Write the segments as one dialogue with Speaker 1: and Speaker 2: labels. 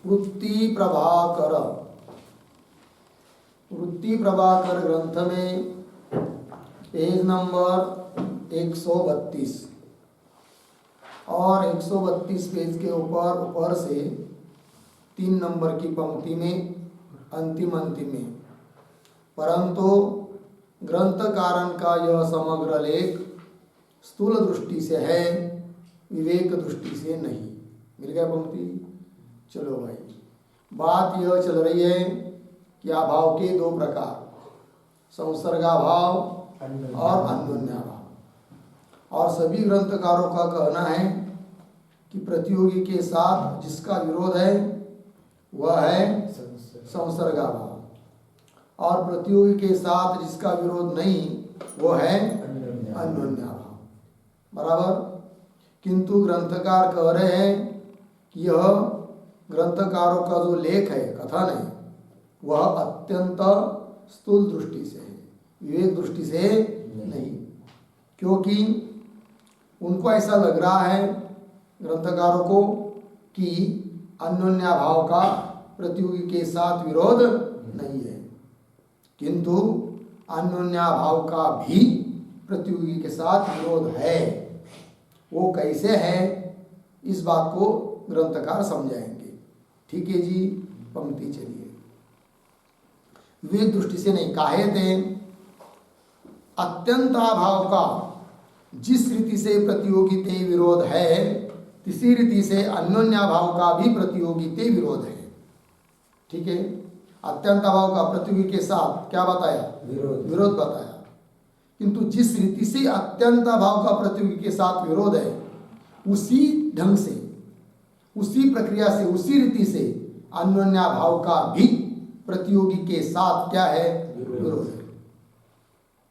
Speaker 1: वृत्ति प्रभाकर, वृत्ति प्रभाकर ग्रंथ में पेज नंबर 132 और 132 पेज के ऊपर से 3 नंबर की पंक्ति में अंतिम में, परंतु ग्रंथकारण का यह समग्र लेख स्थूल दृष्टि से है, विवेक दृष्टि से नहीं। मिल गया पंक्ति। चलो भाई, बात यह चल रही है कि अभाव के 2 प्रकार, संसर्गाभाव और अन्योन्याभाव। और सभी ग्रंथकारों का कहना है कि प्रतियोगी के साथ जिसका विरोध है वह है संसर्गाभाव, और प्रतियोगी के साथ जिसका विरोध नहीं वो है अन्योन्याभाव। बराबर। किंतु ग्रंथकार कह रहे हैं कि यह ग्रंथकारों का जो लेख है, कथन है, वह अत्यंत स्थूल दृष्टि से है, विवेक दृष्टि से नहीं। क्योंकि उनको ऐसा लग रहा है ग्रंथकारों को कि अन्योन्याभाव का प्रतियोगी के साथ विरोध नहीं है, किंतु अन्योन्याभाव का भी प्रतियोगी के साथ विरोध है। वो कैसे है, इस बात को ग्रंथकार समझाएंगे। ठीक है जी, पंक्ति चलिए। विवेक दृष्टि से नहीं, काहे थे अत्यंताभाव का जिस रीति से प्रतियोगी ते विरोध है, तिसी रीति से अन्योन्याभाव का भी प्रतियोगी ते विरोध है। ठीक है। अत्यंताभाव का प्रतियोगी के साथ क्या बताया? विरोध बताया। किंतु जिस रीति से अत्यंताभाव का प्रतियोगी के साथ विरोध है, उसी ढंग से, उसी प्रक्रिया से, उसी रीति से अन्योन्याभाव का भी प्रतियोगी के साथ क्या है? विरोध है।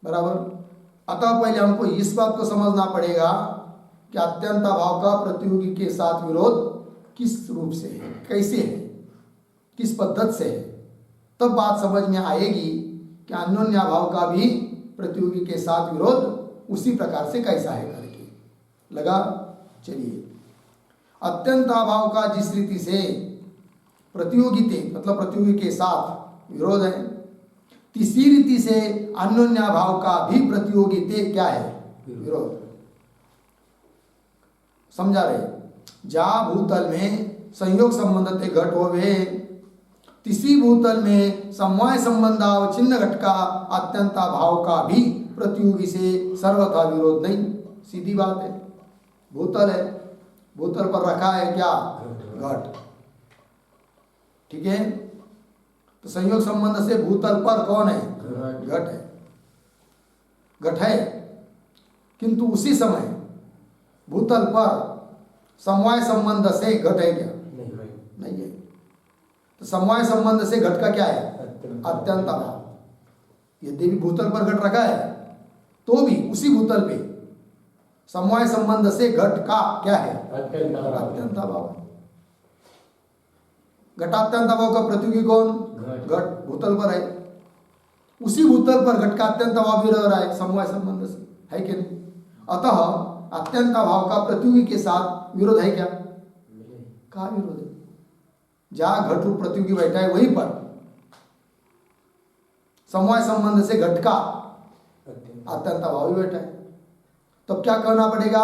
Speaker 1: बराबर। अतः पहले हमको इस बात को समझना पड़ेगा कि अत्यंताभाव का प्रतियोगी के साथ विरोध किस रूप से है, कैसे है, किस पद्धति से है। तब बात समझ में आएगी कि अन्योन्याभाव का भी प्रतियोगी के साथ विरोध उसी प्रकार से कैसा है करके। लगा? चलिए। अत्यंताभाव का जिस रीति से प्रतियोगी ते मतलब प्रतियोगी के साथ विरोध है, तीसरी रीति से अन्योन्याभाव का भी प्रतियोगी ते क्या है? विरोध। समझा रहे? जा भूतल में संयोग संबंध ते घट होवे, तीसरी भूतल में समवाय संबंधावच्छिन्न घट का अत्यंताभाव का भी प्रतियोगी से सर्वथा विरोध नहीं। सीधी बात है। भूतल है, भूतल पर रखा है क्या? घट। ठीक है। तो संयोग संबंध से भूतल पर कौन है? घट है। घट है, किंतु उसी समय भूतल पर समवाय संबंध से घट है क्या? नहीं है। तो समवाय संबंध से घट का क्या है? अत्यंताभाव। यदि भी भूतल पर घट रखा है तो भी उसी भूतल पे समवाय संबंध से घट का क्या है? अत्यंताभाव। घटात्यंताभाव का प्रतियोगी कौन? घट। भूतल पर है, उसी भूतल पर घट का अत्यंताभाव भी रह रहा है समवाय संबंध से, है कि नहीं? अतः अत्यंताभाव का प्रतियोगी के साथ विरोध है क्या? कहाँ विरोध है? जहां घट रूप प्रतियोगी बैठा है वहीं पर समवाय संबंध से घट का अत्यंताभाव भी बैठा है। तब क्या कहना पड़ेगा?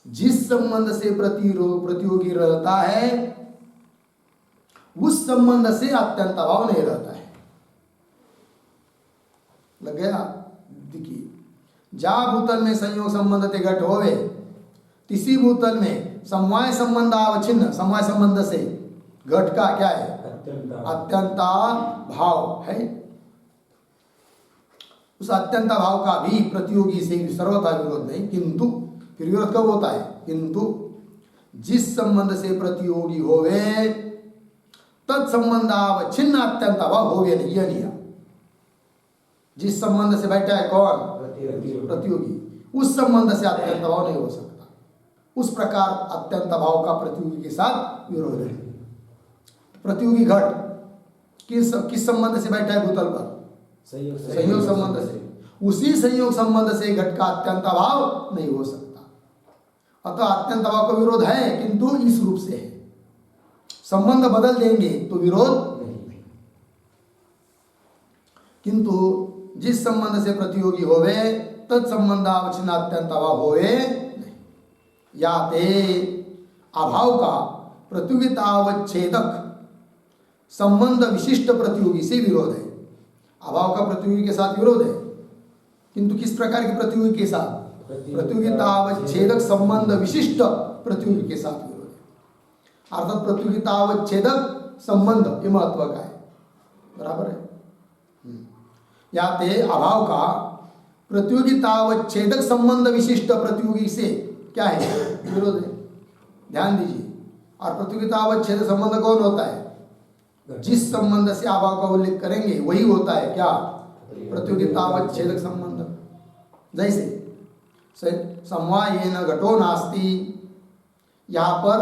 Speaker 1: जिस संबंध से प्रतियोगी रहता है उस संबंध से अत्यंताभाव नहीं रहता है। लग गया? देखिए, जा भूतल में संयोग संबंध ते घट होवे, तीसरी भूतल में समवाय संबंध अवच्छिन्न, समवाय संबंध से घट का क्या है? अत्यंता भाव है। उस अत्यंता भाव का भी प्रतियोगी से सर्वथा विरोध नहीं। किंतु फिर विरोध कब होता है? किंतु जिस संबंध से प्रतियोगी होवे तत्संबंध अवच्छिन्न अत्यंता भाव होवे नहीं। यह नहीं। जिस संबंध से बैठा है कौन? प्रतियोगी, उस संबंध से अत्यंत भाव नहीं हो सकता। उस प्रकार अत्यंत भाव का प्रतियोगी के साथ विरोध है। प्रतियोगी घट किस संबंध से बैठा है भूतल पर? संयोग संबंध से। उसी संयोग संबंध से घट का अत्यंत भाव नहीं हो सकता। अतः अत्यंत भाव का विरोध है, किंतु इस रूप से है। संबंध बदल देंगे तो विरोध, किंतु जिस संबंध से प्रतियोगी होवे तत्संबंध अवच्छिन्न अत्यंत अभाव होवे नहीं। या ते अभाव का प्रतियोगितावच्छेदक संबंध विशिष्ट प्रतियोगी से विरोध है। अभाव का प्रतियोगी के साथ विरोध है, किंतु किस प्रकार के प्रतियोगी के साथ? प्रतियोगितावच्छेदक संबंध विशिष्ट प्रतियोगी के साथ विरोध है। अर्थात प्रतियोगितावच्छेदक संबंध ये महत्व का है, बराबर है। या ते अभाव का प्रतियोगितावच्छेदक संबंध विशिष्ट प्रतियोगी से क्या है? विरोध है। ध्यान दीजिए। और प्रतियोगितावच्छेद संबंध कौन होता है? जिस संबंध से अभाव का उल्लेख करेंगे वही होता है क्या? प्रतियोगितावच्छेदक संबंध। जैसे समवायेन घटो नास्ति, यहाँ पर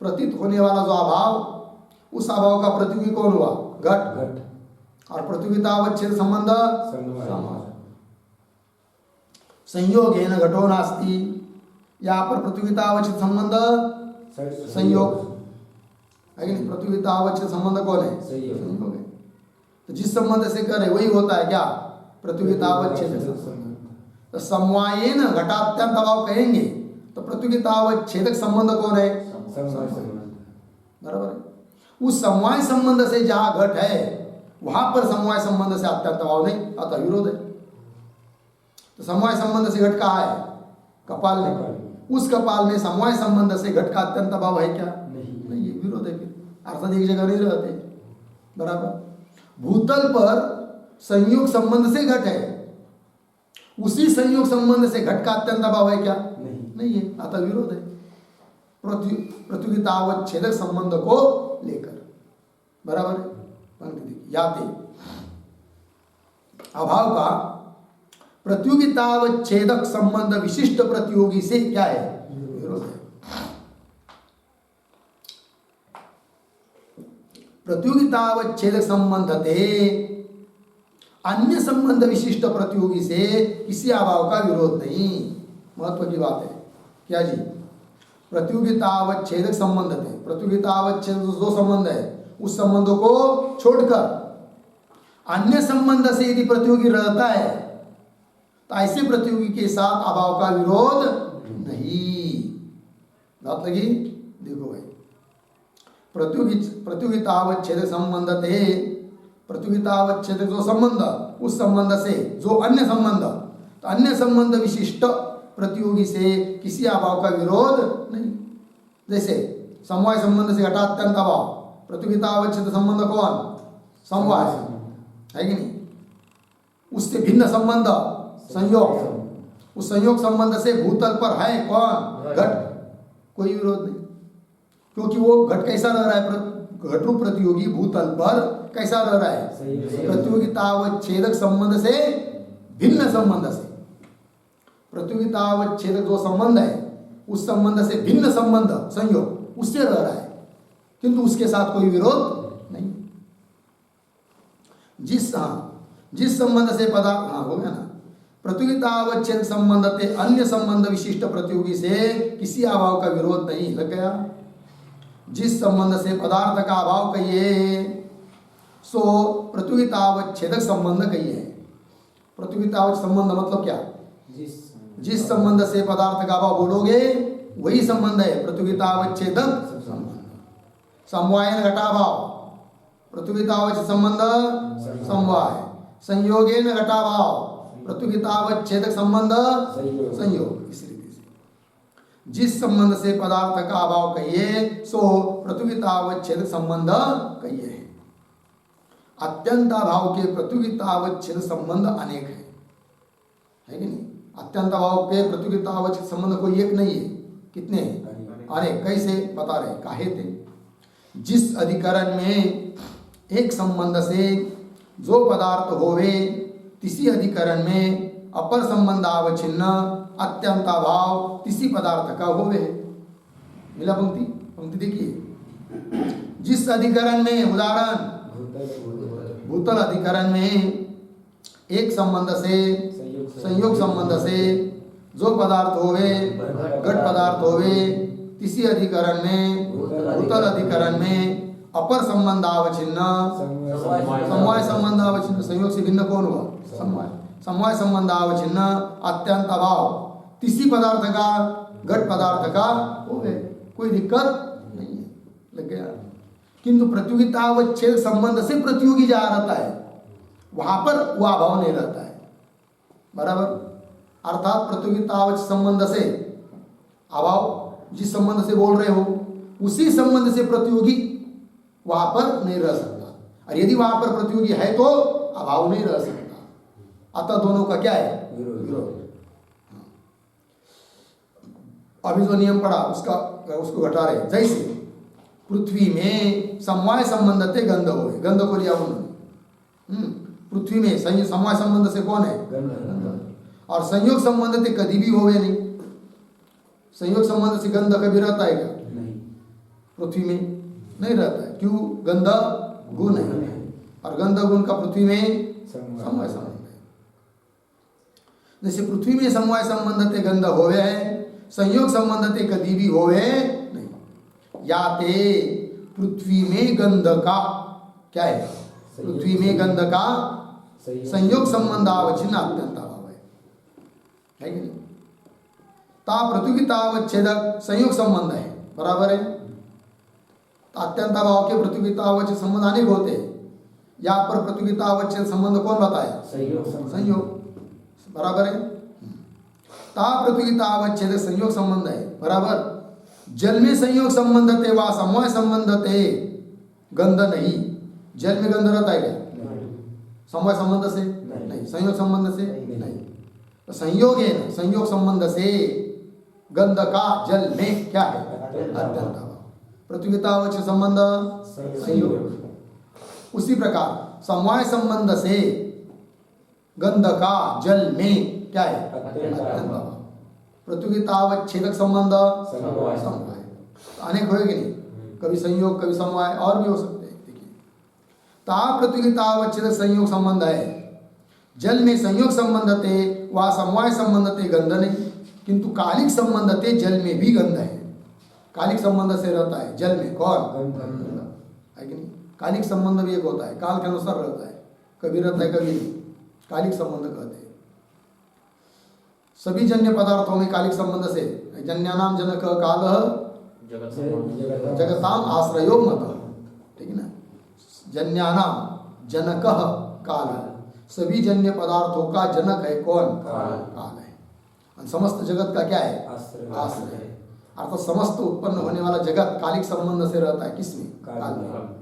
Speaker 1: प्रतीत होने वाला जो अभाव, उस अभाव का प्रतियोगी कौन हुआ? घट। और प्रतियोगितावच्छेद संबंध संयोगेन घटो नास्ति, यहाँ पर प्रतियोगितावच्छेद संबंध संयोग है कि नहीं? प्रतियोगितावच्छेद संबंध कौन है? संयोग है। तो जिस संबंध से करे वही होता है क्या? प्रतियोगितावच्छेद संबंध। तो समवायेन घटात्यंत अभाव कहेंगे तो प्रतियोगितावच्छेदक संबंध कौन है? बराबर है। उस समवाय संबंध से जहां घट है वहां पर समवाय संबंध से अत्यंत अभाव नहीं, अतः विरोध है। तो समवाय संबंध से घट कहाँ है? कपाल में। उस कपाल में समवाय संबंध से घट का अत्यंत अभाव है क्या? नहीं, ये विरोध है। फिर अर्थात एक जगह नहीं रहते, बराबर। भूतल पर संयोग संबंध से घट है, उसी संयोग संबंध से घट का अत्यंत अभाव है क्या? नहीं है, अतः विरोध है। प्रतियोगितावच्छेदक संबंध को लेकर, बराबर है। याते अभाव का प्रतियोगितावच्छेदक संबंध विशिष्ट प्रतियोगी से क्या है? विरोध है। प्रतियोगितावच्छेदक संबंध थे अन्य संबंध विशिष्ट प्रतियोगी से किसी अभाव का विरोध नहीं। महत्व की बात है क्या जी? प्रतियोगितावच्छेदक संबंध थे, प्रतियोगितावच्छेद जो संबंध है उस संबंधों को छोड़कर अन्य संबंध से यदि प्रतियोगी रहता है तो ऐसे प्रतियोगी के साथ अभाव का विरोध नहीं। बात लगी? देखो भाई, प्रतियोगितावच्छेद संबंध थे, प्रतियोगितावच्छेद जो संबंध, उस संबंध से जो अन्य संबंध, तो अन्य संबंध विशिष्ट प्रतियोगी से किसी अभाव का विरोध नहीं। जैसे समवाय संबंध से घटात्यंत अभाव, प्रतियोगितावच्छेद संबंध कौन? समवाय है कि नहीं? उससे भिन्न संबंध संयोग, उस संयोग संबंध से भूतल पर है कौन? घट। कोई विरोध नहीं, क्योंकि वो घट कैसा रह रहा है? घटरूप प्रतियोगी भूतल पर कैसा रह रहा है? प्रतियोगितावच्छेदक संबंध से भिन्न संबंध से। प्रतियोगितावच्छेदक जो संबंध है उस संबंध से भिन्न संबंध संयोग, उससे रह रहा है, किंतु उसके साथ कोई विरोध नहीं। जिस संबंध से पदार्थ, हो गया ना? प्रतियोगितावच्छेद संबंध थे अन्य संबंध विशिष्ट प्रतियोगी से किसी अभाव का विरोध नहीं। लग गया? जिस संबंध से पदार्थ का अभाव कहिए सो प्रतियोगितावच्छेदक संबंध कहिए। प्रतियोगितावच्छेद संबंध मतलब क्या? जिस संबंध से पदार्थ का अभाव बोलोगे वही संबंध है प्रतियोगितावच्छेदक संबंध। समवायेन घटाभाव, प्रतियोगितावच्छेद संबंध समवाय। संयोगेन घटाभाव, प्रतियोगितावच्छेदक संबंध संयोग। इस रीति से जिस संबंध से पदार्थ का अभाव कहिए सो प्रतियोगितावच्छेदक संबंध कहिए। अत्यंत अभाव के प्रतियोगितावच्छेद संबंध अनेक है कि नहीं? अत्यंत अभाव के प्रतियोगितावच्छेद संबंध कोई एक नहीं है, कितने हैं? अनेक। कैसे? बता रहे, काहे थे? जिस अधिकरण में एक संबंध से जो पदार्थ होवे तिसी अधिकरण में अपर संबंध अवच्छिन्न अत्यंत अभाव तिसी पदार्थ का होवे। मिला पंक्ति? पंक्ति देखिए। जिस अधिकरण में, उदाहरण भूतल अधिकरण में एक संबंध से, संयोग संबंध से जो पदार्थ होवे, घट पदार्थ होवे, तीसरी अधिकरण में भूतल अधिकरण में अपर संबंधावच्छिन्न समवाय संबंधावच्छिन्न, संयोग से भिन्न कौन हुआ? समवाय। समवाय संबंधावच्छिन्न अत्यंत अभाव तीसरी पदार्थ का घट पदार्थ का हो गए, कोई दिक्कत नहीं है, लग गया। किंतु प्रतियोगितावच्छेद संबंध से प्रतियोगी जहाँ रहता है वहां पर वह अभाव नहीं रहता है, बराबर। अर्थात प्रतियोगितावच्छेद संबंध से अभाव, जिस संबंध से बोल रहे हो उसी संबंध से प्रतियोगी वहां पर नहीं रह सकता, और यदि वहां पर प्रतियोगी है तो अभाव नहीं रह सकता। अतः दोनों का क्या है? विरोध। अभी जो नियम पढ़ा उसको घटा रहे। जैसे पृथ्वी में समवाय संबंध थे गंध हो, गंध को लिया उन्होंने। पृथ्वी में समवाय संबंध से कौन है? गंध। और संयोग संबंध थे कभी भी होवे नहीं। संयोग संबंध से गंध कभी रहता है क्या? नहीं, पृथ्वी में नहीं रहता है। क्यों? गंध गुण है, और गंध गुण का पृथ्वी में समवाय संबंध है। जैसे पृथ्वी में समवाय संबंध थे गंध होवे है, संयोग संबंध थे कभी भी होवे नहीं। या ते पृथ्वी में गंध का क्या है? पृथ्वी में गंध का संयोग संबंधावच्छिन्न अत्यंत अभाव है कि नहीं? ता प्रतियोगितावच्छेदक संयोग संबंध है, बराबर है। अत्यंत अभाव के प्रतियोगितावच्छेद संबंध अनेक होते हैं। यहाँ पर प्रतियोगितावच्छेद संबंध कौन बताया? संयोग, बराबर है। ता प्रतियोगितावच्छेद संयोग संबंध है, बराबर। जल में संयोग संबंध थे व समवाय संबंध थे गंध नहीं। जल में गंध रहता है क्या? समवाय संबंध से नहीं, संयोग संबंध से नहीं। तो संयोग है ना, संयोग संबंध से गंध का जल में क्या है? अत्यंत अभाव। प्रतियोगितावच्छेद संबंध संयोग। उसी प्रकार समवाय संबंध से गंध का जल में क्या है? अत्यंत अभाव। प्रतियोगितावच्छेदक संबंध समवाय अनेक होएगी नहीं, कभी संयोग कभी समवाय और भी हो सकते हैं। देखिए, ता प्रतियोगितावच्छेदक संयोग संबंध है। जल में संयोग संबंध थे वह समवाय संबंध थे गंध नहीं, किंतु कालिक संबंध थे जल में भी गंध है। कालिक संबंध से रहता है जल में कौन? है कि नहीं? कालिक संबंध भी एक होता है, काल के अनुसार रहता है, कभी रहता है कभी नहीं, कालिक संबंध कहते हैं। सभी जन्य पदार्थों में कालिक संबंध से जन्यानाम जनक काल जगताम आश्रयो मत, ठीक है ना। जन्यानाम जनक काल, सभी जन्य पदार्थों का जनक है कौन? काल है। समस्त जगत का क्या है? आश्रय है। अर्थात समस्त उत्पन्न होने वाला जगत कालिक संबंध से रहता है, किसमें? काल में।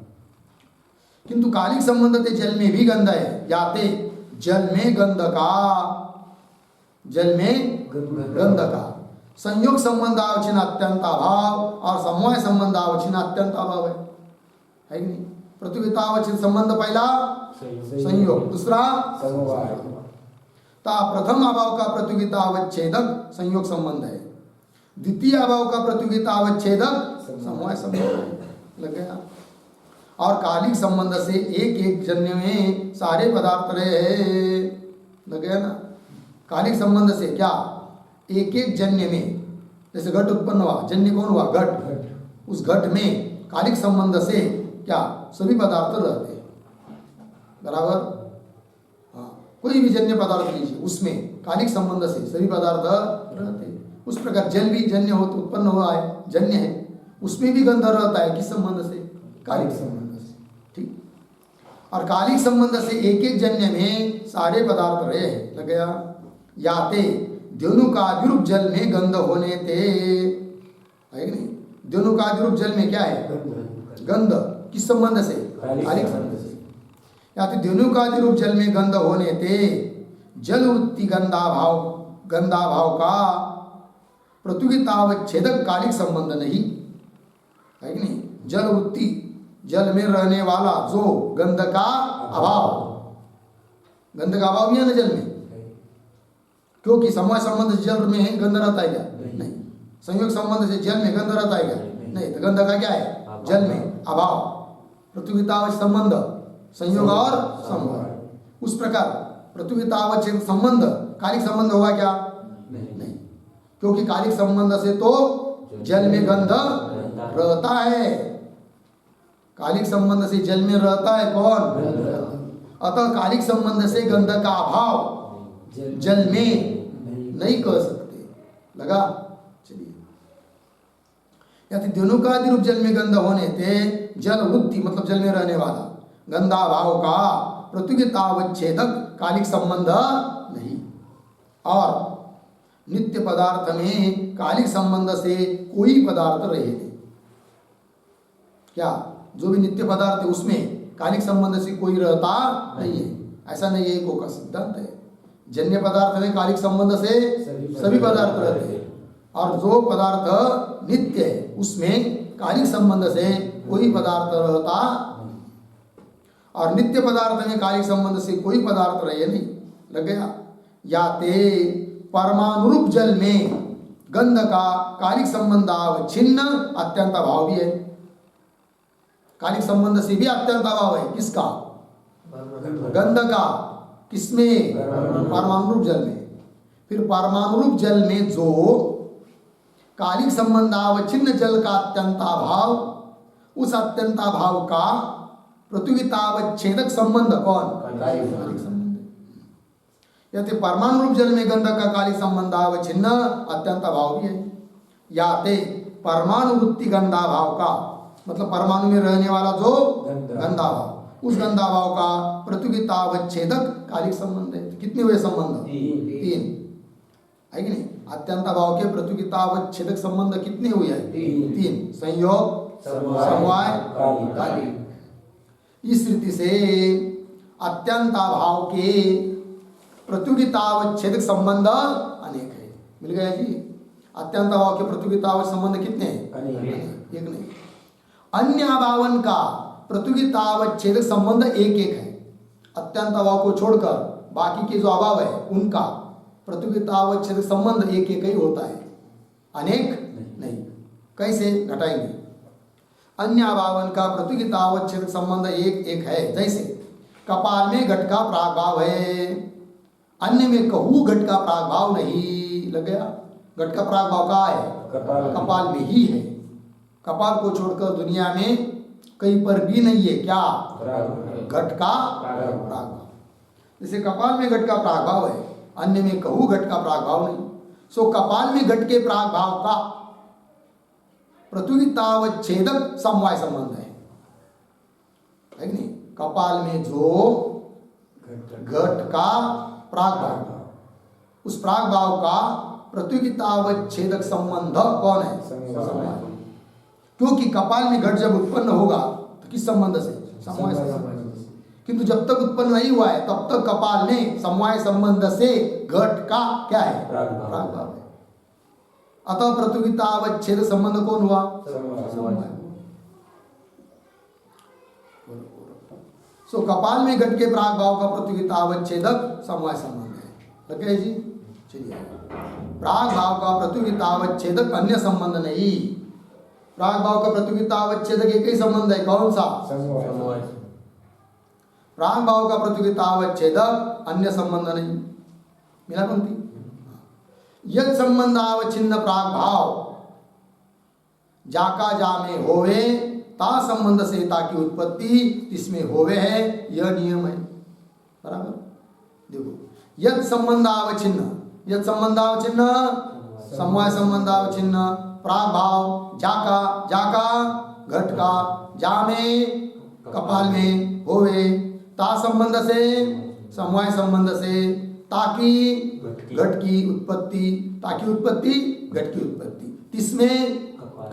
Speaker 1: किंतु कालिक संबंध थे जल में भी गंध है। याते जल में गंध का, जल में गंध का संयोग संबंधावच्छिन्न अत्यंत अभाव और समवाय संबंधावच्छिन्न अत्यंत अभाव है कि नहीं? प्रतियोगितावच्छिन्न संबंध पहला संयोग, दूसरा समवाय। ता प्रथम अभाव का प्रतियोगितावच्छेदक संयोग संबंध है, द्वितीय अभाव का प्रतियोगितावच्छेदक समवाय संबंध है, लग गया। और कालिक संबंध से एक एक जन्य में सारे पदार्थ रहे, लग गया ना। कालिक संबंध से क्या? एक एक जन्य में, जैसे घट उत्पन्न हुआ, जन्य कौन हुआ? घट। उस घट में कालिक संबंध से क्या? सभी पदार्थ रहते हैं, बराबर। हाँ, कोई भी जन्य पदार्थ लीजिए, उसमें कालिक संबंध से सभी पदार्थ रहते हैं। उस प्रकार जल भी जन्य हो तो उत्पन्न हुआ है, जन्य है, उसमें भी गंध रहता है, किस संबंध से? कालिक संबंध से, ठीक। और कालिक संबंध से एक एक जन्य में सारे पदार्थ रहे हैं, लग गया। याते द्योनुकादिरूप जल में गंध होने थे, है कि नहीं? द्योनुकादिरूप जल में क्या है? गंध। किस संबंध से? कालिक संबंध से। याते द्योनुकादिरूप जल में गंध होने थे, जल वृत्ति गंधाभाव, गंधाभाव का प्रतियोगितावच्छेदक कालिक संबंध नहीं, है कि नहीं? जल वृत्ति, जल में रहने वाला जो गंध का अभाव, गंध का अभाव भी है ना जल में, क्योंकि समवाय संबंध जल में है, गंध रहता है क्या? नहीं। संयोग संबंध से जल में गंध रहता है क्या? नहीं। तो गंध का क्या है? जल में अभाव। प्रतियोगितावच्छेद संबंध संयोग और समवाय। उस प्रकार प्रतियोगितावच्छेद संबंध कालिक संबंध होगा क्या? नहीं। क्योंकि कालिक संबंध से तो जल में गंध रहता है। कालिक संबंध से जल में रहता है कौन? अतः कालिक संबंध से गंध का अभाव जल में नहीं कह सकते। लगा? चलिए, यदि दोनों का आदि रूप जल में गंध होने थे, जल वृत्ति मतलब जल में रहने वाला, गंधा भाव का प्रतियोगितावच्छेदक कालिक संबंध नहीं। और नित्य पदार्थ में कालिक संबंध से कोई पदार्थ रहे नहीं। क्या? जो भी नित्य पदार्थ है उसमें कालिक संबंध से कोई रहता नहीं है, ऐसा नहीं है। को का सिद्धांत है, जन्य पदार्थ में कालिक संबंध से सभी पदार्थ रहते हैं, और जो पदार्थ नित्य है उसमें कालिक संबंध से कोई पदार्थ रहता, और नित्य पदार्थ में कालिक संबंध से कोई पदार्थ रहे नहीं। लग गया? या ते परमाणुरूप जल में गंध का कालिक संबंध अवच्छिन्न अत्यंत अभाव भी है। कालिक संबंध से भी अत्यंत अभाव है। किसका? गंध का। किसमें? परमाणुरूप जल में। फिर परमाणुरूप जल में जो कालिक संबंध अवच्छिन्न जल का अत्यंत अभाव, उस अत्यंत अभाव का प्रतियोगितावच्छेदक संबंध कौन? कालिक संबंध। यदि परमाणु रूप जल में गंध का कालिक संबंध अवच्छिन्न अत्यंत अभाव भी है। या ते परमाणु वृत्ति गंधाभाव का मतलब परमाणु में रहने वाला जो गंधाभाव, उस गंधाभाव का प्रतियोगितावच्छेदक कालिक संबंध है। कितने हुए संबंध? तीन है कि नहीं? अत्यंत अभाव के प्रतियोगितावच्छेदक संबंध कितने हुए हैं? तीन। संयोग, समवाय, कालिक। इस रीति से अत्यंत अभाव के प्रतियोगितावच्छेदक संबंध अनेक है। मिल गया जी? अत्यंत अभाव के प्रतियोगितावच्छेदक संबंध कितने हैं? एक नहीं। अन्य अभावन का प्रतियोगितावच्छेदक संबंध एक एक है। अत्यंत अभाव को छोड़कर बाकी के जो अभाव है उनका प्रतियोगितावच्छेदक संबंध एक एक ही होता है, अनेक नहीं। कैसे घटाएंगे? अन्य अभावन का प्रतियोगितावच्छेदक संबंध एक एक है। जैसे कपाल में घट का प्रागभाव है, अन्य में कहू घट का प्रागभाव नहीं। लग गया? घट का प्रागभाव कहाँ है? कपाल में ही है। कपाल को छोड़कर दुनिया में कहीं पर भी नहीं है क्या? घट का प्रागभाव। जैसे कपाल में घट का प्रागभाव है, अन्य में कहू घट का प्रागभाव नहीं। सो कपाल में घट के प्रागभाव का प्रतियोगितावच्छेदक समवाय संबंध है कि नहीं? कपाल में जो घट का प्रागभाव, उस प्रागभाव का प्रतियोगितावच्छेदक संबंध कौन है? समवाय। क्योंकि कपाल में घट जब उत्पन्न होगा तो किस संबंध से? समवाय संबंध। किंतु जब तक उत्पन्न नहीं हुआ है तब तक कपाल में समवाय संबंध से घट का क्या है? प्रागभाव है। अतः प्रतियोगितावच्छेद संबंध कौन हुआ? समवाय। सो कपाल में घट के प्रागभाव का प्रतियोगितावच्छेदक समवाय संबंध है। लग गया जी? चलिए, प्रागभाव का प्रतियोगितावच्छेदक अन्य संबंध नहीं। प्रागभाव का प्रतियोगितावच्छेदक एक ही संबंध है। कौन सा? समवाय। प्रागभाव का प्रतियोगितावच्छेदक अन्य संबंध नहीं। मिला पंक्ति? यद संबंधावच्छिन्न प्रागभाव जाका जा में होवे ता संबंध से ताकि उत्पत्ति इसमें होवे है, यह नियम है। बराबर? देखो, यद संबंधावच्छिन्न, यद संबंधावच्छिन्न समवाय संबंधावच्छिन्न प्रागभाव जाका, जाका घट का, जा में कपाल में होवे ता संबंध से समवाय संबंध से ताकि घट की उत्पत्ति, ताकि उत्पत्ति घट की उत्पत्ति तिसमें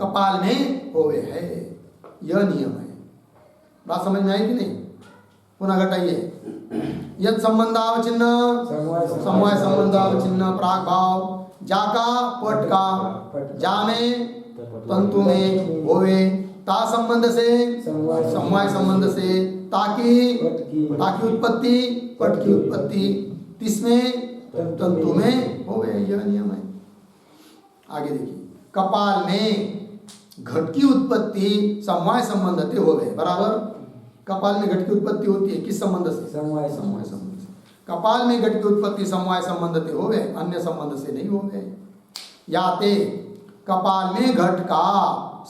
Speaker 1: कपाल में होवे है, यह नियम है। बात समझ में आई कि नहीं? पुनः घटाइए। यद संबंधावच्छिन्न समवाय संबंधावच्छिन्न प्रागभाव जाका पट का, जा में तंतु में होवे ता संबंध से समवाय संबंध से ताकि उत्पत्ति पट की उत्पत्ति तिसमें तंतु में होवे, यह नियम है। आगे देखिए, कपाल में घट की उत्पत्ति समवाय संबंध से होवे। बराबर? कपाल में घट की उत्पत्ति होती है किस संबंध से? समवाय संबंध से। कपाल में घट की उत्पत्ति समवाय संबंध से होवे, अन्य संबंध से नहीं होवे। या ते कपाल में घट का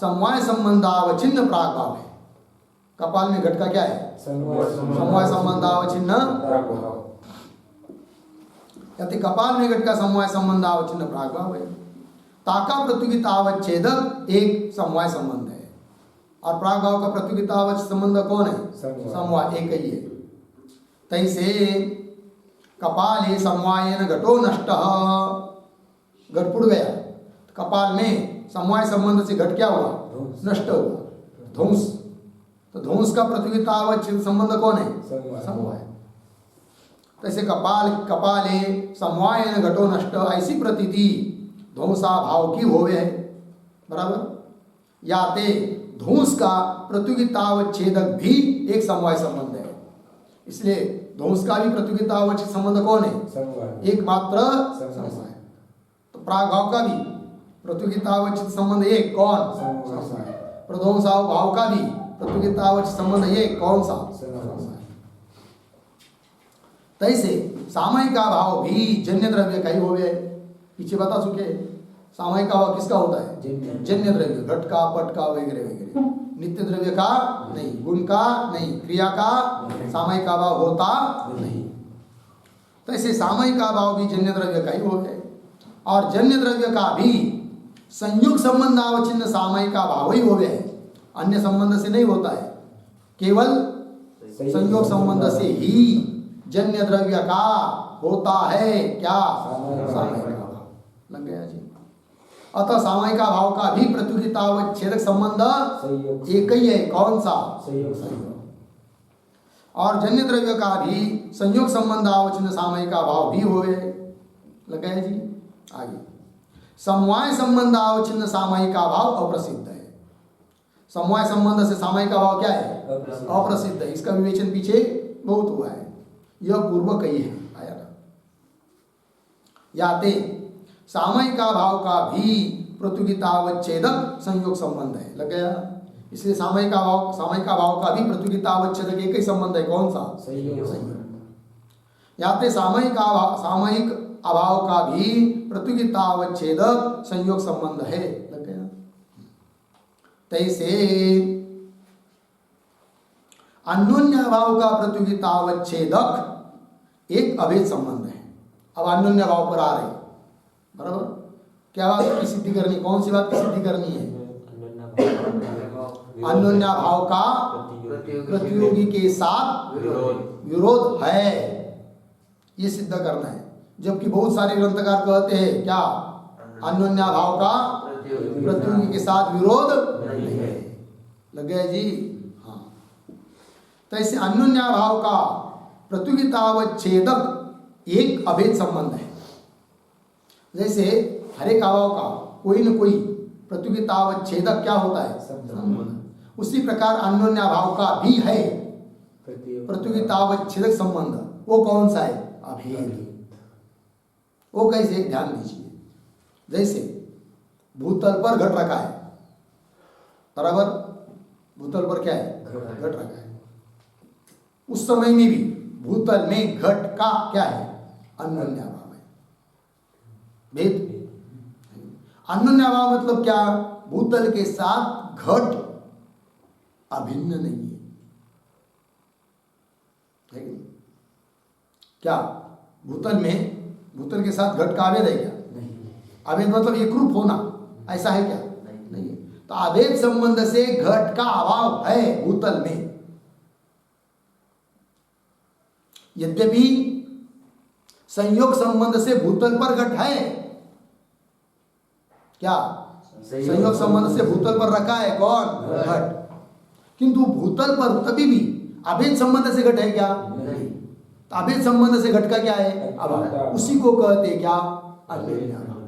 Speaker 1: समवाय संबंधावच्छिन्न प्रागभाव है। कपाल में घट का क्या है? समवाय संबंधावच्छिन्न प्रागभाव। यदि कपाल में घट का समवाय संबंधावच्छिन्न प्रागभाव है। ताका प्रतियोगितावच्छेदक एक समवाय संबंध है और प्रागभाव का प्रतियोगितावच्छ संबंध कौन है? समवाय एक ही है। तैसे कपाले समवायेन घटो नष्टः, घट फूट गया, कपाल में समवाय संबंध से घट क्या हुआ? नष्ट हुआ, ध्वंस। तो ध्वंस का प्रतियोगितावच्छ संबंध कौन है? समवाय। तैसे कपाले समवायेन घटो नष्ट, ऐसी प्रतीति ध्वंसा भाव की होवे है, बराबर। या ते ध्वंस का प्रतियोगितावच्छेदक भी एक समवाय संबंध है, इसलिए ध्वंस का भी प्रतियोगितावच्छेद संबंध कौन है? एकमात्र समवाय। तो प्रागभाव का भी प्रतियोगितावच्छेद संबंध एक, कौन? समवाय। प्रध्वंसा भाव का भी प्रतियोगितावच्छेद संबंध एक, कौन सा? समवाय। तैसे सामयिक भाव भी जन्य द्रव्य का ही हो गए, पीछे बता चुके। सामयिक भाव किसका होता है? जन्य द्रव्य, घट का, पट का वगैरह वगैरह, नित्य द्रव्य का नहीं, गुण का नहीं, क्रिया का सामयिक भाव होता नहीं। तो ऐसे सामयिक भाव भी जन्य द्रव्य का ही हो गए और जन्य द्रव्य का भी संयुक्त संबंधावच्छिन्न सामयिक भाव ही हो गए, अन्य संबंध से नहीं होता है, केवल संयोग संबंध से ही जन्य द्रव्य का होता है क्या? सामयिक भाव। लग गया जी। अतः सामयिक भाव का भी प्रतियोगितावच्छेदक संबंध एक ही है, कौन सा? संयोग। और जन्य द्रव्य का भी संयोग संबंधावच्छिन्न सामयिक भाव भी होवे। लग गया जी। आगे समवाय संबंधावच्छिन्न सामयिक भाव अप्रसिद्ध है। समवाय संबंध से सामयिक भाव क्या है? अप्रसिद्ध है। इसका विवेचन पीछे बहुत हुआ है, यह पूर्व कही है, आया था। याते सामयिक भाव का भी प्रतियोगितावच्छेदक संयोग संबंध है। लग गया। इसलिए सामयिक भाव का भी प्रतियोगितावच्छेदक एक ही संबंध है, कौन सा? संयोग। याते सामयिक अभाव का भी प्रतियोगितावच्छेदक संयोग संबंध है। लग गया। तैसे अन्योन्य भाव का प्रतियोगितावच्छेदक एक अभेद संबंध है। अब अन्योन्य भाव पर आ रहे, बराबर। क्या बात की सिद्धि करनी? कौन सी बात की सिद्धि करनी है? अन्योन्य भाव का प्रतियोगी के साथ विरोध है, ये सिद्ध करना है। जबकि बहुत सारे ग्रंथकार कहते हैं क्या? अन्योन्य भाव का प्रतियोगी के साथ विरोध नहीं है। लग गया जी। हाँ। तो ऐसे अन्योन्य भाव का प्रतियोगितावच्छेदक एक अभेद संबंध है। जैसे हर एक अभाव का कोई न कोई प्रतियोगितावच्छेदक क्या होता है? संबंध। उसी प्रकार अन्योन्य भाव का भी है प्रतियोगितावच्छेदक संबंध। वो कौन सा है? अभेद। वो कैसे? ध्यान दीजिए। जैसे भूतल पर घट रखा है, बराबर। भूतल पर क्या है? घट रखा है। उस समय में भी भूतल में घट का क्या है? अन्योन्य भाव है। भेद। अन्योन्य भाव मतलब क्या? भूतल के साथ घट अभिन्न नहीं है। क्या भूतल में भूतल के साथ घट का अभेद है क्या? नहीं। अभेद मतलब एक रूप होना, ऐसा है क्या? नहीं है। तो अभेद संबंध से घट का अभाव है भूतल में। यद्यपि संयोग संबंध से भूतल पर घट है। क्या? संयोग संबंध से भूतल पर रखा है कौन? घट। किंतु भूतल पर तभी भी अभेद संबंध से घट है क्या? नहीं। तो अभेद संबंध से घट का क्या है? अभाव। उसी को कहते क्या? अन्योन्य भाव।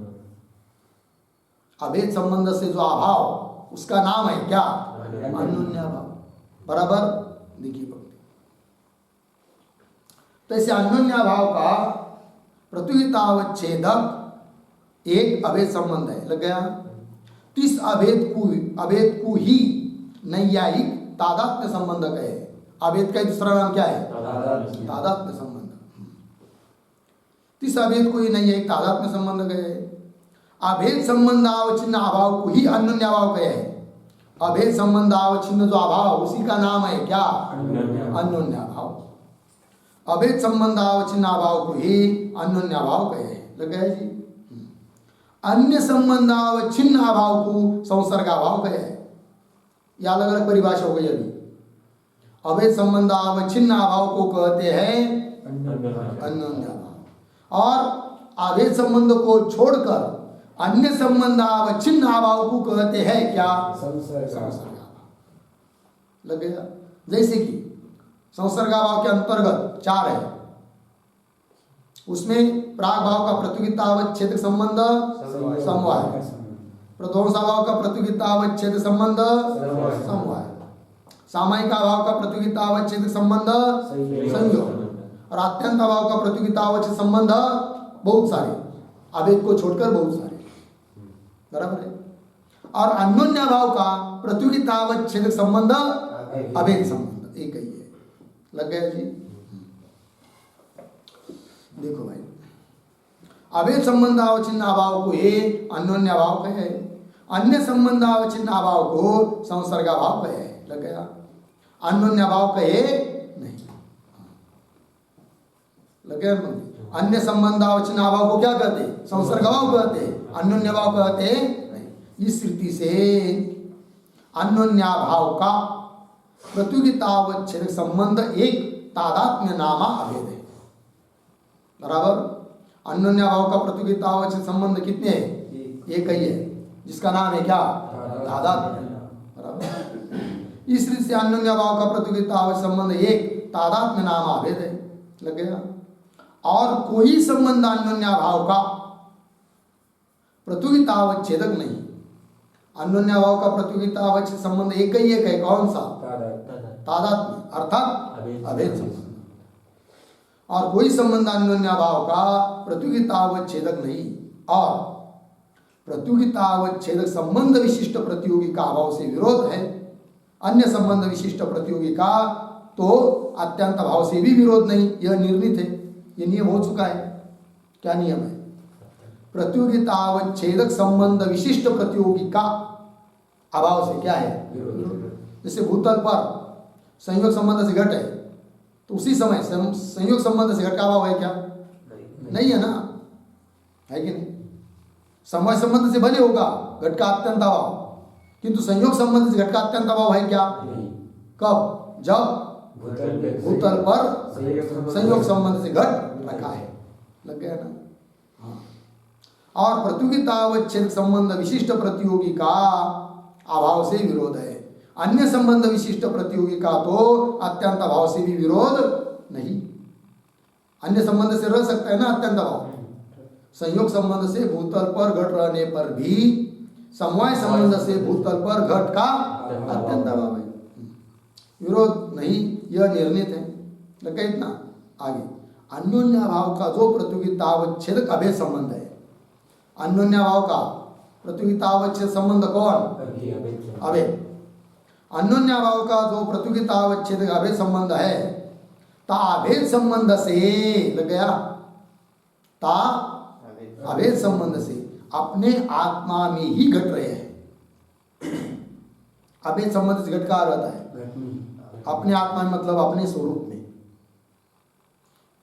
Speaker 1: अभेद संबंध से जो अभाव, उसका नाम है क्या? अन्योन्य भाव। बराबर। देखिए तो ऐसे अन्योन्य भाव का प्रतियोगितावच्छेदक एक अभेद संबंध है। लग गया। इस अभेद को ही नैयायिक तादात्म्य संबंध कहे। अभेद का दूसरा नाम क्या है? तादात्म्य संबंध। इस अभेद को ही नैयायिक तादात्म्य संबंध कहे। अभेद संबंध अवच्छिन्न अभाव को ही अन्योन्य अभाव कहे हैं। अभेद संबंध अवच्छिन्न जो अभाव उसी का नाम है क्या? अन्योन्य अभाव। अभेद संबंध अवच्छिन्न अभाव को ही अन्योन्य अभाव कहे हैं। लग गया जी? अन्य संबंध अवच्छिन्न अभाव को संसर्ग अभाव कहे हैं। यह अलग अलग परिभाषा हो गई अभी। अभेद संबंध अवच्छिन्न अभाव को कहते हैं अन्योन्य अभाव, और अभेद संबंध को छोड़कर अन्य संबंध अवच्छिन्न अभाव को कहते हैं क्या? संसर्ग अभाव। लग गया? जैसे कि संसर्ग अभाव के अंतर्गत 4 है, उसमें प्राग भाव का प्रतियोगितावच्छेद संबंध समवाय, प्रध्वंसाभाव का प्रतियोगितावच्छेद संबंध समवाय, सामायिक अभाव का प्रतियोगितावच्छेद संबंध संयोग, और अत्यंत अभाव का प्रतियोगितावच्छेद संबंध बहुत सारे, अभेद को छोड़कर बहुत सारे। बराबर है? और अन्योन्य भाव का प्रतियोगितावच्छेद संबंध अभेद संबंध एक ही है। लग गया जी? देखो भाई, अभेद संबंध अवच्छिन्न अभाव को ये अन्योन्य अभाव कहे, अन्य संबंध अवच्छिन्न अभाव को संसर्ग अभाव कहे। लग गया? अन्योन्य अभाव कहे नहीं। लग गया? अन्य संबंध अवच्छिन्न अभाव को क्या कहते? संसर्ग अभाव कहते, अन्योन्य अभाव कहते नहीं। इस रीति से अन्योन्य अभाव का प्रतियोगितावच्छेद संबंध एक तादात्म्य नामा अभेद है। बराबर? अन्योन्य अभाव का प्रतियोगितावच्छेद संबंध कितने हैं? एक ही है, जिसका नाम है क्या? तादात्म्य। बराबर? इस रीति से अन्योन्य अभाव का प्रतियोगितावच्छेद संबंध एक तादात्म्य नामा अभेद है। लग गया? और कोई संबंध अन्योन्य अभाव का प्रतियोगितावच्छेदक नहीं। अन्योन्य अभाव का प्रतियोगितावच्छेद संबंध एक ही एक है। कौन सा? तादात्म्य, अर्थात अभेद संबंध। और कोई संबंध अन्योन्य अभाव का प्रतियोगितावच्छेदक नहीं, और प्रतियोगितावच्छेदक संबंध विशिष्ट प्रतियोगी का अभाव से विरोध है। अन्य संबंध विशिष्ट प्रतियोगी का तो अत्यंत अभाव से भी विरोध नहीं, यह निर्णित है, यह नियम हो चुका है। क्या नियम है? प्रतियोगितावच्छेदक संबंध विशिष्ट प्रतियोगी का अभाव से क्या है? जैसे भूतल पर संयोग संबंध से घट है, तो उसी समय संयोग संबंध से घट का अभाव है क्या? नहीं है ना, है कि नहीं? समय संबंध से भले होगा घट का अत्यंत अभाव, किंतु संयोग संबंध से घट का अत्यंत अभाव है क्या? कब? जब भूतल पर संयोग संबंध से घट रखा है। लग गया ना? हाँ। और प्रतियोगितावच्छेद संबंध विशिष्ट प्रतियोगी का अभाव से विरोध है। अन्य संबंध विशिष्ट प्रतियोगी का तो अत्यंत अभाव से भी विरोध नहीं। अन्य संबंध से रह सकता है ना अत्यंत अभाव। संयोग संबंध से भूतल पर घट रहने पर भी समवाय संबंध से भूतल पर घट का अत्यंत अभाव है, विरोध नहीं, यह निर्णित है। लग गया इतना? आगे अन्योन्य अभाव का जो प्रतियोगितावच्छेदक अभेद संबंध है, अन्योन्य अभाव का प्रतियोगितावच्छेद संबंध कौन? अभेद। अन्योन्य अभाव का जो प्रतियोगितावच्छेदक अभेद संबंध है, ता अभेद संबंध से, लग गया, ता अभेद संबंध से अपने आत्मा में ही घट रहे हैं। अभेद संबंध से घट का रहता है अपने आत्मा में, मतलब अपने स्वरूप में।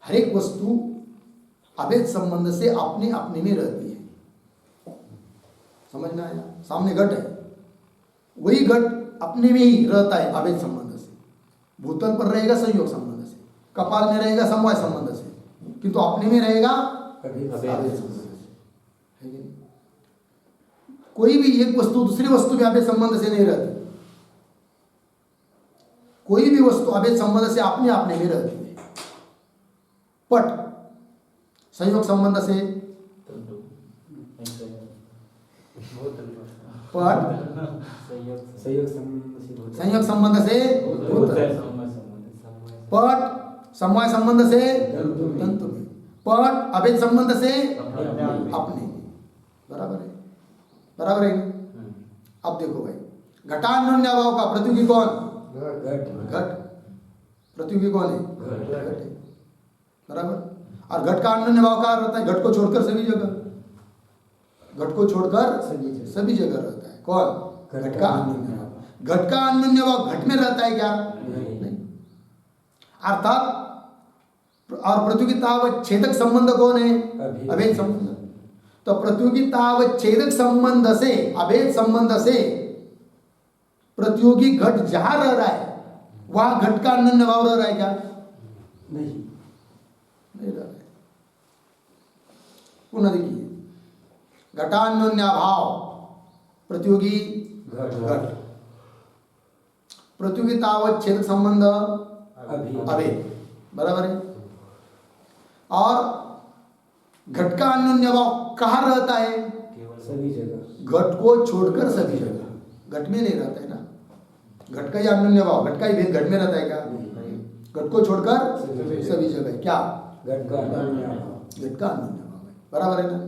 Speaker 1: हर एक वस्तु अभेद संबंध से अपने अपने में रहती है। समझ में आया? सामने घट है, वही घट अपने में ही रहता है अभेद संबंध से। भूतल पर रहेगा संयोग संबंध से, कपाल में रहेगा समवाय संबंध से, किंतु अपने में रहेगा अभेद संबंध से। कोई भी एक वस्तु दूसरी वस्तु में अभेद संबंध से नहीं रहती। कोई भी वस्तु अभेद संबंध से अपने अपने में रहती है। पट संयोग संबंध से, पट संयोग संबंध से पट, समवाय संबंध से तंतु में, पट अभेद संबंध से अपने। बराबर है? बराबर है? अब देखो भाई, घटान्योन्य अभाव का प्रतियोगी कौन? घट। प्रतियोगी कौन है? घट है। बराबर? और घट का अन्योन्य अभाव का रहता है घट को छोड़कर सभी जगह। घट को छोड़कर सभी जगह रहता है। कौन? घट का अन्योन्य भाव। घट का अन्योन्य भाव घट में रहता है क्या? नहीं। अर्थात और प्रतियोगितावच्छेदक संबंध कौन है? अभेद संबंध। तो प्रतियोगितावच्छेदक संबंध से, अभेद संबंध से प्रतियोगी घट जहां रह रहा है वहां घट का अन्योन्य भाव रह रहा है क्या? नहीं रह रहा है। पुनः देखिए, घटान्योन्य भाव प्रतियोगी घट, प्रतियोगितावच्छेदक संबंध अभेद, बराबर है। और घट का अन्योन्य भाव कहाँ रहता है?
Speaker 2: सभी जगह।
Speaker 1: घट को छोड़कर सभी जगह। घट में नहीं रहता है ना। घट का ही अन्योन्य भाव, घट का ही भेद घट में रहता है क्या? घट को छोड़कर सभी जगह क्या?
Speaker 2: घट का अन्योन्य भाव।
Speaker 1: घट का अन्योन्य भाव है, बराबर है ना।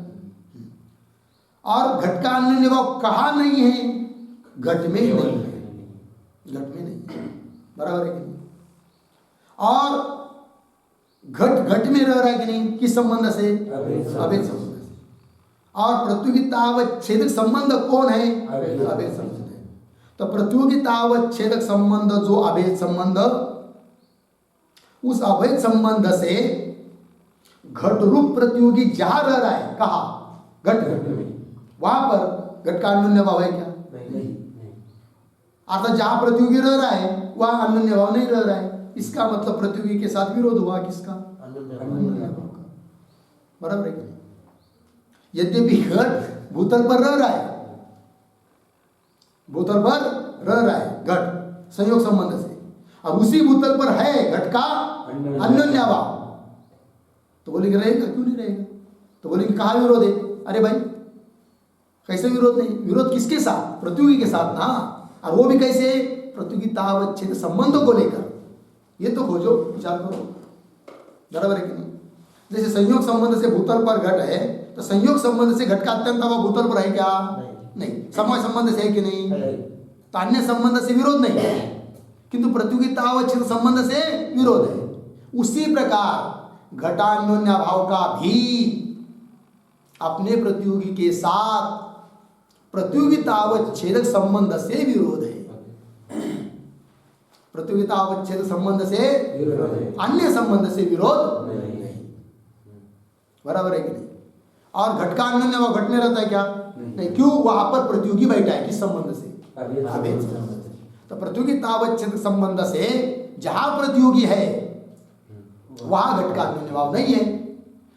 Speaker 1: और घट का अन्योन्य भाव कहाँ नहीं है? घट में नहीं है, घट में नहीं है, बराबर है कि नहीं। और घट घट में रह रहा है कि नहीं? किस संबंध से? अभेद संबंध से। और प्रतियोगितावच्छेदक संबंध कौन है? अभेद संबंध है। तो प्रतियोगितावच्छेदक संबंध जो अभेद संबंध, उस अभेद संबंध से घट रूप प्रतियोगी जहां रह रहा है, कहा? घट में, वहां पर घट का अन्योन्य भाव है क्या?
Speaker 2: नहीं।
Speaker 1: अर्थात जहां प्रतियोगी रह रहा है वहां अन्योन्य भाव नहीं रह रहा है। इसका मतलब प्रतियोगी के साथ विरोध हुआ किसका? अन्योन्य भाव का, बराबर है कि नहीं। यद्यपि घट भूतल पर रह रहा है, भूतल पर रह रहा है घट संयोग संबंध से, अब उसी भूतल पर है घट का अन्योन्य भाव, तो बोलेंगे रहेगा, क्यों नहीं रहेगा? तो बोलेंगे कहाँ विरोध है? अरे भाई कैसे विरोध नहीं? विरोध किसके साथ? प्रतियोगी के साथ ना। और वो भी कैसे? प्रतियोगितावच्छेद संबंध को लेकर। ये तो खोजो, विचार करो, बराबर है कि नहीं। जैसे संयोग संबंध से भूतल पर घट है, तो संयोग संबंध से घट का अत्यंत अभाव भूतल पर है क्या? नहीं। समय संबंध से है कि नहीं? तो अन्य संबंध से विरोध नहीं है, किंतु प्रतियोगितावच्छेद संबंध से विरोध है। उसी प्रकार घटान्योन्य भाव का भी अपने प्रतियोगी के साथ प्रतियोगितावच्छेदक संबंध से विरोध है। प्रतियोगितावच्छेद संबंध से अन्य संबंध से विरोध नहीं, बराबर है कि नहीं। और घट का अन्योन्य भाव घट में रहता है क्या? नहीं। क्यों? वहां पर प्रतियोगी बैठा है, किस संबंध से? अभेद संबंध से। तो प्रतियोगितावच्छेद संबंध से जहां प्रतियोगी है वहां घट का अन्योन्य भाव नहीं है,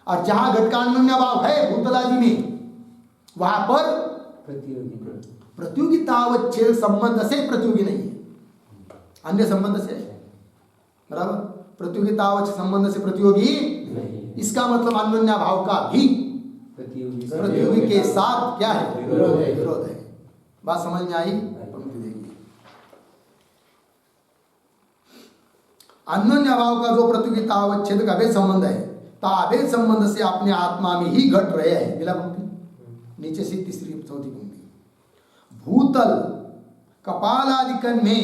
Speaker 1: और जहां घट का अन्योन्य भाव है भूतल आदि में, वहां पर प्रतियोगितावच्छेद संबंध से प्रतियोगी नहीं है, अन्य संबंध से, बराबर। प्रतियोगितावच्छेद संबंध से प्रतियोगी नहीं। इसका मतलब अन्योन्य भाव का भी प्रतियोगी के साथ क्या है? विरोध है। बात समझ में आई? अन्योन्य भाव का जो प्रतियोगितावच्छेद का अभेद संबंध है, अभेद संबंध से अपने आत्मा में ही घट रहे हैं। बिला पंक्ति नीचे से तीसरी चौथी पंक्ति। भूतल कपाल आदि कण में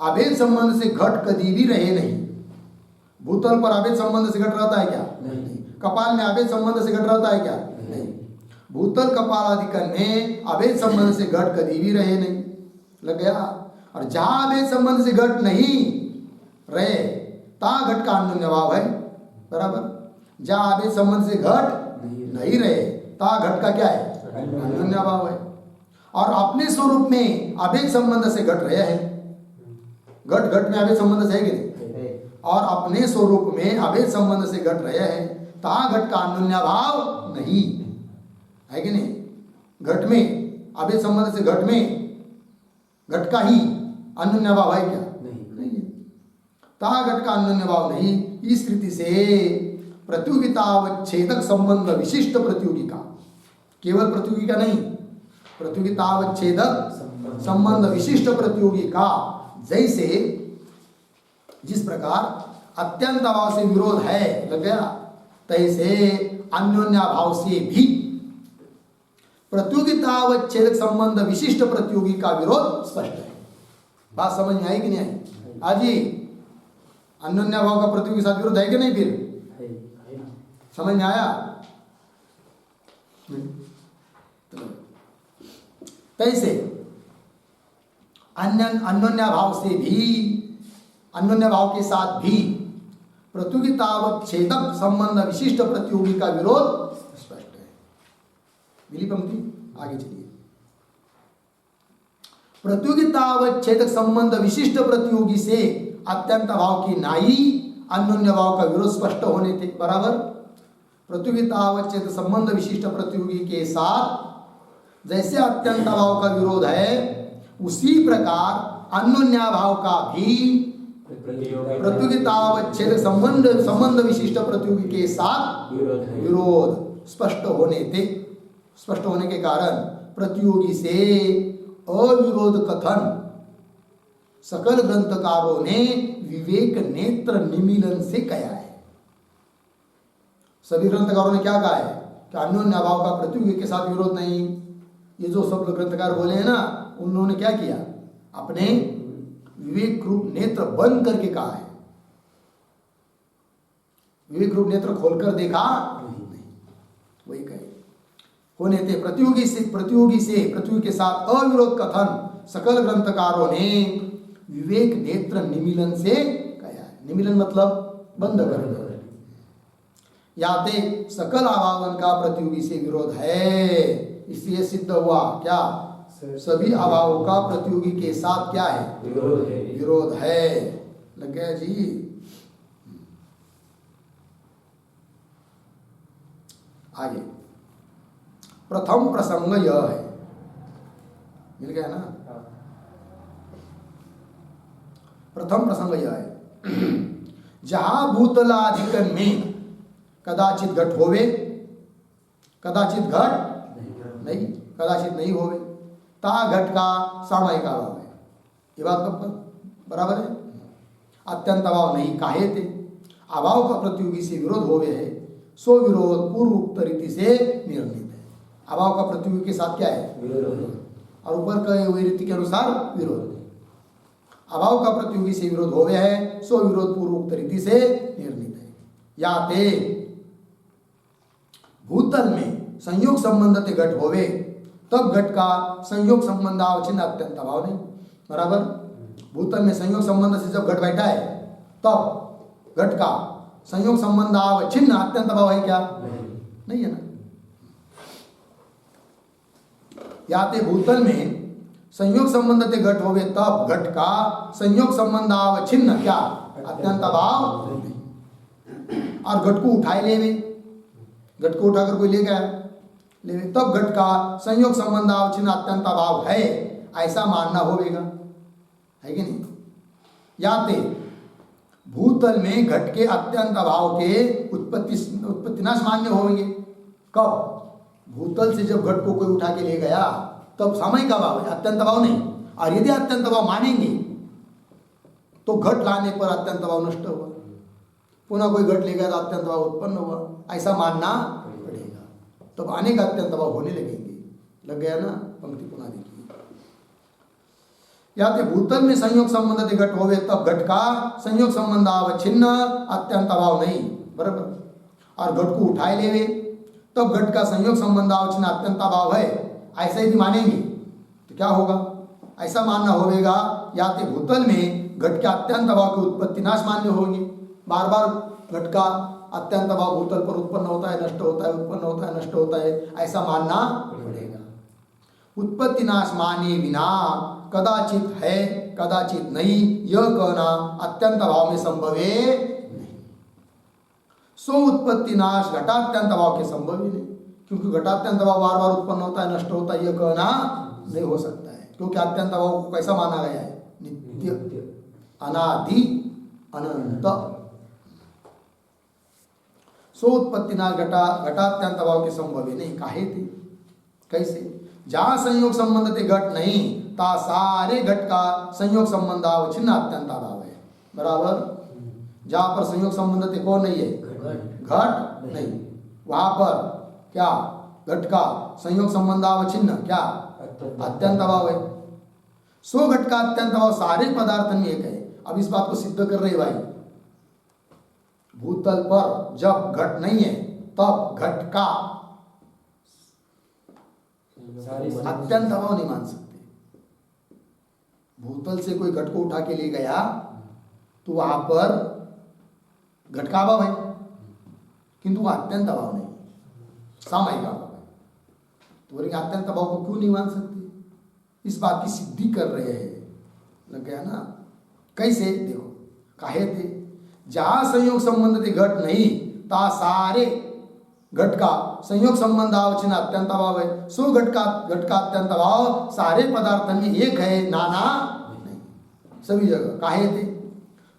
Speaker 1: अभेद संबंध से घट कभी भी रहे नहीं। भूतल पर अभेद संबंध से घट रहता है क्या? नहीं। कपाल में अभेद संबंध से घट रहता है क्या? नहीं। भूतल कपाल आदि कण में अभेद संबंध से घट कभी भी रहे नहीं। लग गया। और जहां अभेद संबंध से घट नहीं रहे ता घट का अन्योन्य भाव है, बराबर। जहां अभेद संबंध से घट नहीं रहे ता घट का क्या है? अन्योन्य भाव है। और अपने स्वरूप में अभेद संबंध से घट रहे हैं। घट घट में अभेद संबंध से है कि नहीं? और अपने स्वरूप में अभेद संबंध से घट रहे हैं ता घट का अन्योन्य भाव नहीं है कि नहीं? घट में अभेद संबंध से घट में घट का ही अन्योन्य भाव है क्या? नहीं है। ता घट का अन्योन्य भाव नहीं। इस स्थिति से प्रतियोगितावच्छेदक संबंध विशिष्ट प्रतियोगी का, केवल प्रतियोगी का नहीं, प्रतियोगितावच्छेदक संबंध विशिष्ट प्रतियोगी का, जैसे जिस प्रकार अत्यंत भाव से विरोध है, लग गया, तैसे अन्योन्य भाव से भी प्रतियोगितावच्छेदक संबंध विशिष्ट प्रतियोगी का विरोध स्पष्ट है। बात समझ में आई कि नहीं आई? आजी अन्योन्य भाव का प्रतियोगी के साथ विरोध है कि नहीं? फिर समझ में आया? तैसे अन्योन्या भाव से भी, अन्योन्या भाव के साथ भी प्रतियोगितावच्छेदक संबंध विशिष्ट प्रतियोगी का विरोध स्पष्ट है। मिली पंक्ति? आगे चलिए। प्रतियोगितावच्छेदक संबंध विशिष्ट प्रतियोगी से अत्यंत भाव की नाई अन्योन्य भाव का विरोध स्पष्ट होने थे। बराबर। प्रतियोगितावच्छेद संबंध विशिष्ट प्रतियोगी के साथ जैसे अत्यंत भाव का विरोध है, उसी प्रकार अन्योन्याभाव का भी प्रतियोगितावच्छेद संबंध विशिष्ट प्रतियोगी के साथ विरोध स्पष्ट होने थे। स्पष्ट होने के कारण प्रतियोगी से अविरोध कथन सकल ग्रंथकारों ने विवेक नेत्र निमीलन से कहा है। सभी ग्रंथकारों ने क्या कहा है कि अन्योन्याभाव का प्रतियोगी के साथ विरोध नहीं। ये जो सब ग्रंथकार बोले हैं ना, उन्होंने क्या किया? अपने विवेक रूप नेत्र बंद करके कहा है। विवेक रूप नेत्र खोलकर देखा नहीं, वही कहे होने थे। प्रतियोगी के साथ अविरोध कथन सकल ग्रंथकारों ने विवेक नेत्र निमीलन से कहा है। निमीलन मतलब बंद कर दो। याते सकल अभावन का प्रतियोगी से विरोध है, इसलिए सिद्ध हुआ क्या? सभी अभावों का प्रतियोगी के साथ क्या है? विरोध है। लग गया जी? आगे प्रथम प्रसंग यह है। मिल गया ना? प्रथम प्रसंग यह है, जहां भूतलाधिकरण में कदाचित घट होवे, कदाचित घट नहीं, कदाचित नहीं होवे, ता घट का सामयिक अभाव है। ये बात कब बराबर है? अत्यंत अभाव नहीं काहे थे, अभाव का प्रतियोगी से विरोध होवे है, सो विरोध पूर्व उक्त रीति से निर्णित है। अभाव का प्रतियोगी के साथ क्या है? विरोध। और ऊपर कहे हुए रीति के अनुसार विरोध। अभाव का प्रतियोगी से विरोध होवे है, सो विरोध पूर्व उक्त रीति से निर्णित है। या ते भूतल में संयोग संबंध ते घट होवे, तब घट का संयोग संबंध अवचिन्न अत्यंत अभाव नहीं। बराबर। भूतल में संयोग संबंध से जब घट बैठा है, तब घट का संयोग संबंध अवचिन्न अत्यंत अभाव है क्या? नहीं है ना। याते भूतल में संयोग संबंध ते घट होवे, तब घट का संयोग संबंध अवचिन्न क्या? अत्यंत अभाव। और घट को उठाए लेवे, घट को उठाकर कोई ले गया ले, तब घट का संयोग संबंध अवचिन्न अत्यंत अभाव है, ऐसा मानना होगा, है कि नहीं? याते भूतल में घट के अत्यंत अभाव के उत्पत्ति नाश मान्य होंगे। कब? भूतल से जब घट को कोई उठा के ले गया, तब सामयिक अभाव है, अत्यंत अभाव नहीं। और यदि अत्यंत अभाव मानेंगे तो घट लाने पर अत्यंत अभाव नष्ट हुआ, पुनः कोई घट ले गया तो अत्यंत अभाव उत्पन्न हुआ, ऐसा मानना पड़ेगा। तब अनेक अत्यंत अभाव होने लगेंगे। लग गया ना? पंक्ति पुनः देखिए। याते भूतल में संयोग संबंध घट होवे, तब घट का संयोग संबंध अवच्छिन्न अत्यंत अभाव नहीं। बराबर। और घट को उठाए लेवे, तब घट का संयोग संबंध अवच्छिन्न अत्यंत अभाव है, ऐसा यदि मानेंगे तो क्या होगा? ऐसा मानना होगा, याते भूतल में घट के अत्यंत अभाव की उत्पत्ति नाश मान्य होंगे। बार बार घट का अत्यंत अभाव भूतल पर उत्पन्न होता है, नष्ट होता है, उत्पन्न होता है, नष्ट होता है, ऐसा मानना पड़ेगा। उत्पत्ति नाश माने बिना कदाचित है कदाचित नहीं, यह कहना अत्यंत अभाव में संभवे नहीं। सो उत्पत्ति नाश घटात्यंत अभाव के संभव ही नहीं, क्योंकि घटात्यंत अभाव बार बार उत्पन्न होता है, नष्ट होता है, यह कहना नहीं हो सकता है। क्योंकि अत्यंत अभाव को कैसा माना गया है? नित्य, अनादि, अनंत। सो उत्पत्ति नाश घटात्यंत अभाव के संभव ही नहीं काहे थे? कैसे? जहां संयोग संबंध ते घट नहीं, ता सारे घट का संयोग संबंध अवच्छिन्न अत्यंत अभाव है। बराबर। जहां पर संयोग संबंध ते कौन नहीं है? घट नहीं, वहां पर क्या? घट का संयोग संबंध अवच्छिन्न क्या? अत्यंत अभाव है। सो घट का अत्यंत अभाव सारे पदार्थ में एक है। अब इस बात को सिद्ध कर रहे भाई, भूतल पर जब घट नहीं है, तब घट का
Speaker 2: सारी
Speaker 1: अत्यंत अभाव नहीं मान सकते। भूतल से कोई घट को उठा के ले गया तो वहां पर घट का अभाव है, किंतु वह अत्यंत अभाव नहीं, सामयिक अभाव है। तो बोलेंगे अत्यंत अभाव को क्यों नहीं मान सकते? इस बात की सिद्धि कर रहे हैं। लग गया ना? कैसे? देखो, काहे थे जहां संयोग संबंध थे घट नहीं ता सारे घट का संयोग संबंध आवचिन अत्यंत अभाव है। सो घट का अत्यंत अभाव सारे पदार्थ में एक है, नाना नहीं, सभी जगह। काहे थे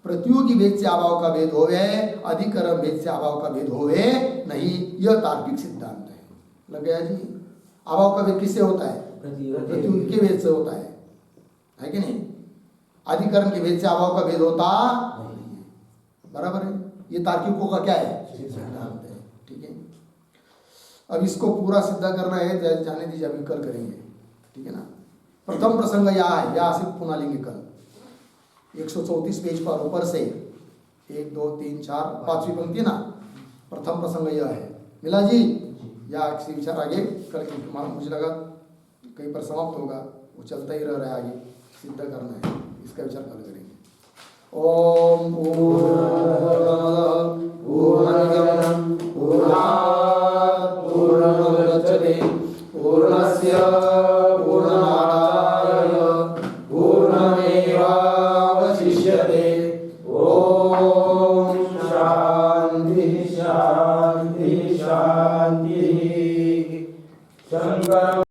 Speaker 1: प्रतियोगी भेद से अभाव का भेद होवे, अधिकरण भेद से अभाव का भेद होवे नहीं, यह तार्किक सिद्धांत है। लग गया जी? अभाव का भेद किससे होता है? प्रतियोगी के भेद से होता है कि नहीं? अधिकरण के भेद से अभाव का भेद होता नहीं है। बराबर है? ये तार्किकों का क्या है? सिद्धांत है। ठीक है, अब इसको पूरा सिद्ध करना है, जाने दीजिए, अभी कल करेंगे। ठीक है ना? प्रथम प्रसंग यह है, या सिर्फ पुनः लेंगे कल 134 पेज पर ऊपर से 1 2 3 4 5वीं पंक्ति ना, प्रथम प्रसंग यह है। मिला जी? या किसी विचार आगे कल, मुझे लगा कहीं पर समाप्त होगा, वो चलता ही रह रहा है, आगे सिद्ध करना है, इसका विचार कल करेंगे। ओम पूर्णमदः